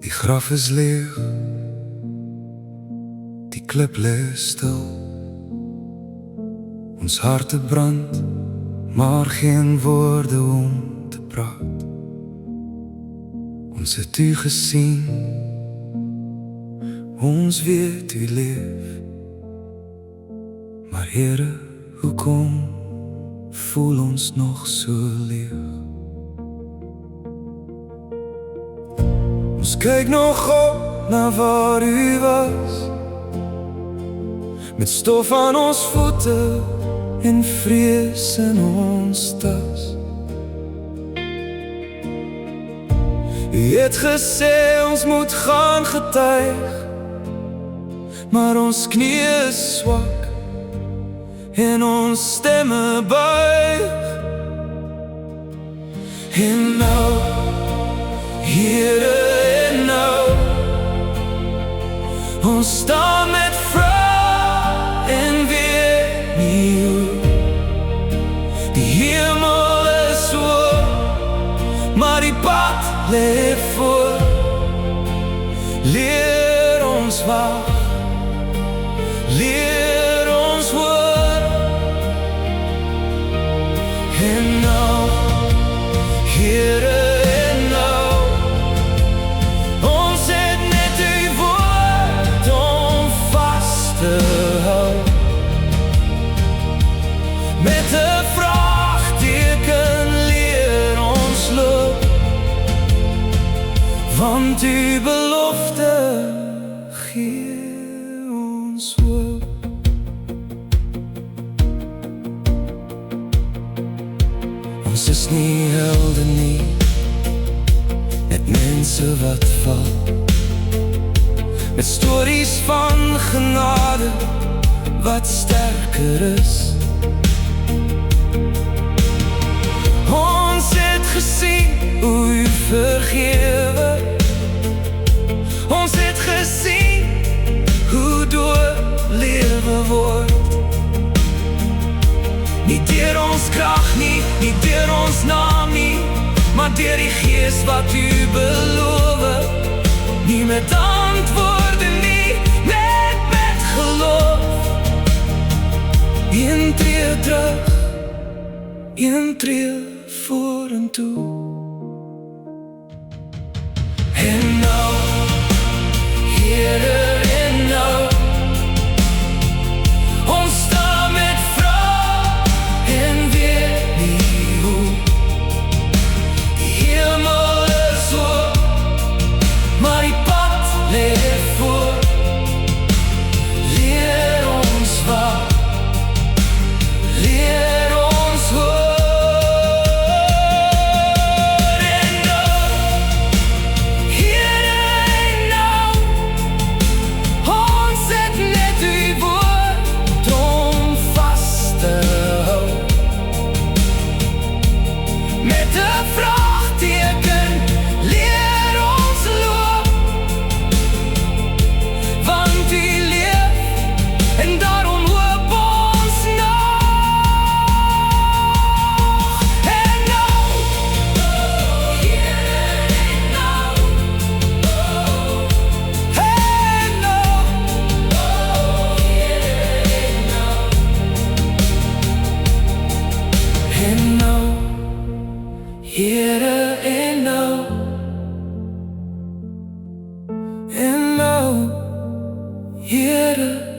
Die graf is leeg, die klip lê stil. Ons harte brand, maar geen woorde om te praat. Ons het u gesien, ons weet u leef. Maar Here, hoekom voel ons nog so leeg? Ons kyk nog op na waar u was, met stof aan ons voete en vrees in ons tas. U het gesê ons moet gaan getuig, maar ons knie is swak en ons stemme buig. En nou, Here, en nou, ons staan met vrae en weet nie hoe. Die hemel is oop, maar die pad lê voor. Leer ons wag, leer ons hoor. En nou, Here, en nou, ons het net u woord om vas te hou. Met 'n vraagteken leer ons loop, want u belofte gee ons hoop. Ons is nie helde nie, net mense wat val, met stories van genade wat sterker is. Ons het gesien hoe u vergewe, ons het gesien hoe doorlewe word. Nie deur ons krag nie, nie deur ons naam nie, maar deur die Gees wat u beloof. Nie met antwoorde nie, net met geloof. Een tree terug, een tree vorentoe. En nou, Here, en nou, ons staan met vrae en weet nie hoe. Die hemel is oop, maar die pad lê voor. Leer ons wag, leer ons hoor. En nou, Here, en nou, ons het net u woord om vas te hou. Met 'n vraagteken leer ons loop, want u leef en daarom hoop ons nog. En nou, Here, en nou, en nou, Here, en nou, en nou, Here, en nou, en nou, Here.